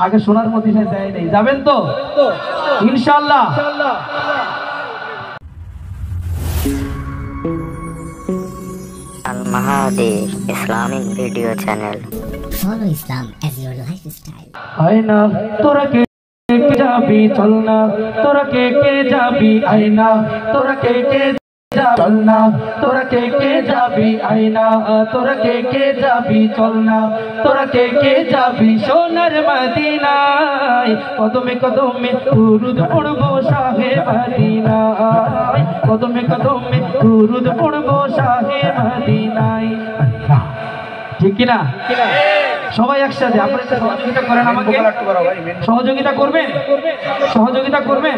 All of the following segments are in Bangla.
আগে সোনার মদিনায় যায় নাই, যাবেন তো ইনশাআল্লাহ। Al Mahadi Islamic Video Channel. Follow Islam as your lifestyle. আয়না তোরা কে যাবি চল না, তোরা কে যাবি আয়না, তোরা কে চল না, তোরা কে যাবি আয়না, তোরা কে যাবি চল না, তোরা কে যাবি সোনার মদিনায়। কদমে কদমে দুরুদ পড়বো শাহে মদিনায়, কদমে কদমে দুরুদ পড়বো শাহে মদিনায়। ঠিক কিনা? সবাই একসাথে আপনারা সহযোগিতা করেন, আমাকে সহযোগিতা করবেন, সহযোগিতা করবেন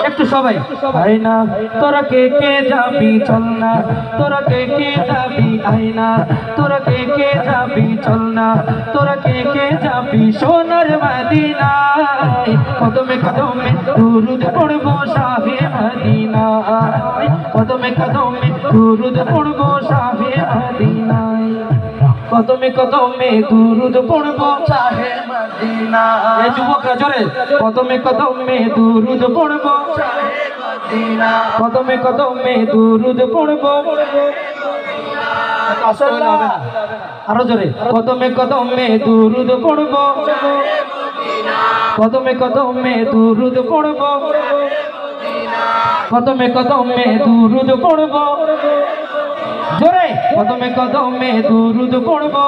একটু সবাই। আয়না তোরা কে যাবি চল না, তোরা কে যাবি আয়না, তোরা কে যাবি চল না, তোরা কে যাবি সোনার মদিনায়। কদমে কদমে দুরুদ পড়বো শাহে মদিনায়, কদমে কদমে দুরুদ পড়বো শাহে মদিনায়, কদমে কদমে দুরুদ পড়বো শাহে মদিনা। এই যুবকরা জোরে, কদমে কদমে দুরুদ পড়বো শাহে মদিনা, কদমে কদমে দুরুদ পড়বো। আরো জোরে, কদমে কদমে দুরুদ পড়বো, কদমে কদমে দুরুদ পড়বো, কদমে কদমে দুরুদ পড়বো জোরে, কদমে কদমে দুরুদ পড়বো।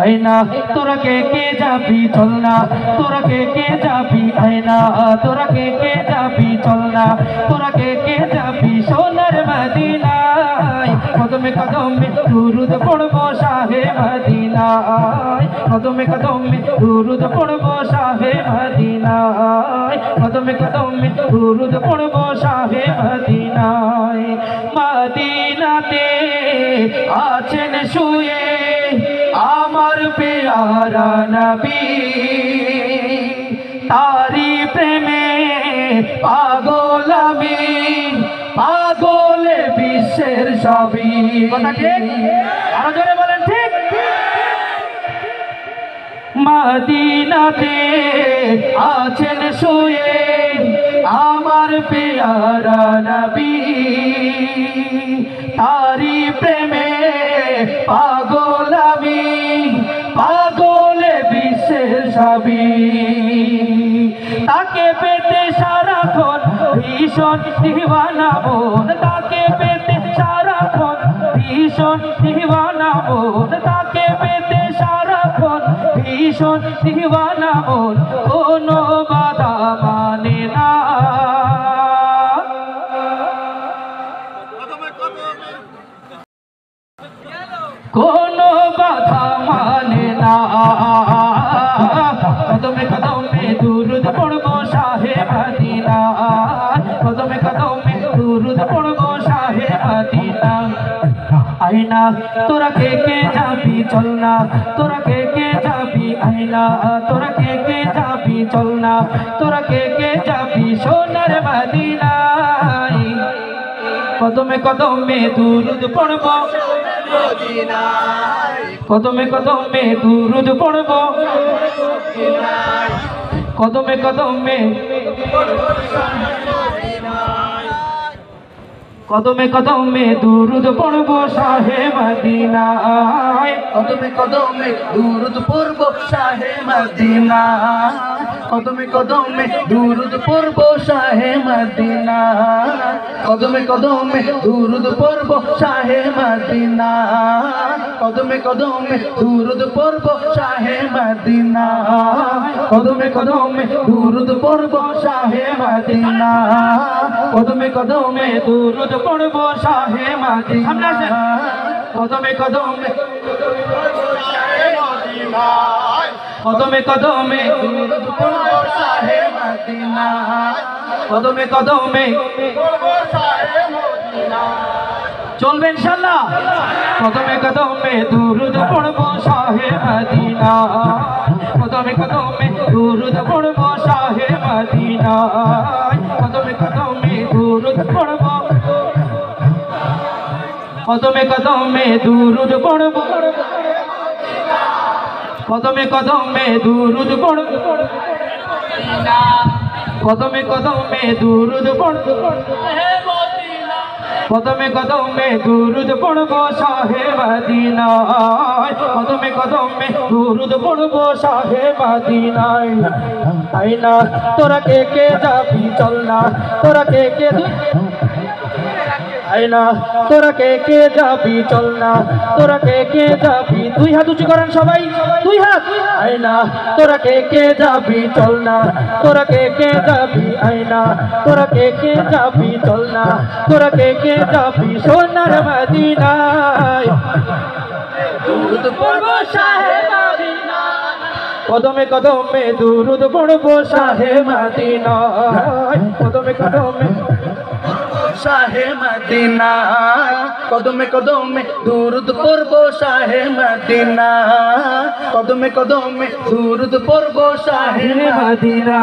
আয়না তোরা কে যাবি চল না, তোরা কে যাবি আয়না, তোরা কে যাবি চল না, তোরা কে যাবি সোনার মদিনায়। কদমে কদমে দুরুদ পড়বো শাহে মদিনায়, কদমে কদমে দুরুদ পড়বো শাহে মদিনায়, কদমে কদমে দুরুদ পড়বো শাহে মদিনায়। মদিনাতে আছেন শুয়ে আমার প্যারা নবী, তারি প্রেমে পাগল আমি, পাগল বিশ্বের সবই। কথা ঠিক? আরো জোরে বলেন ঠিক? মদিনাতে আছেন শুয়ে আমার প্যারা নবী, তারি প্রেমে পাগল আমি, পাগল বিশ্বের সবই। তাকে পেতে সারাক্ষণ ভীষণ দিওয়ানা মন, তাকে পেতে সারাক্ষণ ভীষণ দিওয়ানা মন, তাকে পেতে সারাক্ষণ ভীষণ দিওয়ানা মন, কোনো বাধা মানে না, কোনো বাধা মানে না। কদমে কদমে দুরুদ পড়বো শাহে মদিনা, কদমে কদমে দুরুদ পড়বো শাহে মদিনা। আয়না তোরা কে যাবি চল না, তোরা কে যাবি আয়না, তোরা কে যাবি চল না, তোরা কে যাবি সোনার মদিনায়। কদমে কদমে দুরুদ পড়বো, কদমে কদমে দুরুদ পড়বো, কদমে কদমে কদমে কদমে দুরুদ পড়বো শাহে মদিনায়, কদমে কদমে দুরুদ পড়বো শাহে মদিনায়, কদমে কদমে দুরুদ পড়বো শাহে মদিনায়, কদমে কদমে দুরুদ পড়বো শাহে মদিনায়, কদমে কদমে দুরুদ পড়বো শাহে মদিনায়, কদমে কদমে দুরুদ পড়বো শাহে মদিনায়, কদমে কদমে দুরুদ পড়বো শাহে মদিনা, কদমে কদমে কদমে কদমে দুরুদ পড়বো শাহে মদিনা, কদমে কদমে চলবে ইনশাআল্লাহ। কদমে কদমে দুরুদ পড়বো শাহে মদিনা, কদমে কদমে দুরুদ পড়বো শাহে মদিনা, কদমে কদমে দুরুদ পড়বো, কদমে কদমে দুরুদ পড়বো, কদমে কদমে দুরুদ পড়ব কদমে কদমে দুরুদ পড়ব কদমে কদমে দুরুদ পড়ব শাহে মদিনা কদমে কদমে দুরুদ পড়ব শাহে মদিনায় আইনা তোরা কে কে যাবি চল না তোরা কে কে আইনা তোরা কে কে যাবি চল না তোরা কে কে যাবি দুই হাত উঁচু করেন সবাই দুই হাত আইনা তোরা কে কে যাবি চল না তোরা কে কে যাবি আইনা তোরা কে কে যাবি চল না তোরা কে কে যাবি সোনার মদিনায় দুরুদ পড়ব শাহে মদিনা কদমে কদমে দুরুদ পড়ব শাহে মদিনা কদমে কদমে শাহে মদিনা কদমে কদমে দুরুদ পড়ব শাহে মদিনা কদমে কদমে দুরুদ পড়ব শাহে মদিনা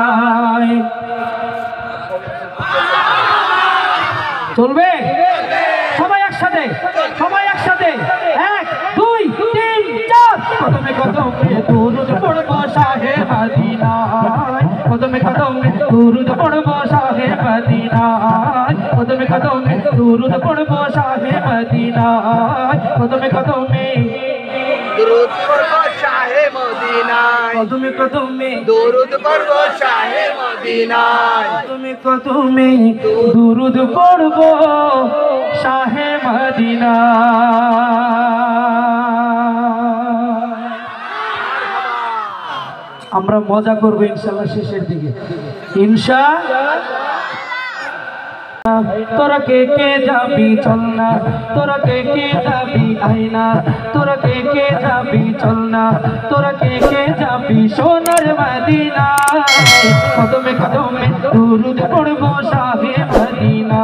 চলবে সবাই একসাথে 1 2 3 4 কদমে কদমে দুরুদ পড়ব শাহে মদিনা কদমে কদমে দুরুদ পড়ব শাহে মদিনা কদমে কদমে দুরুদ পড়ব শাহে মদিনা কদমে কদমে দুরুদ পড়ব শাহে মদিনা কদমে কদমে দুরুদ পড়ব শাহে মদিনা কদমে কদমে দুরুদ পড়ব শাহে মদিনা আমরা মজা করব ইনশাআল্লাহ শেষের দিকে তোরা কে কে যাবি চল না তোরা কে কে যাবি আইনা তোরা কে কে যাবি চল না তোরা কে কে যাবি সোনার মদিনা কদমে কদমে দুরুদ পড়ব শাহে মদিনা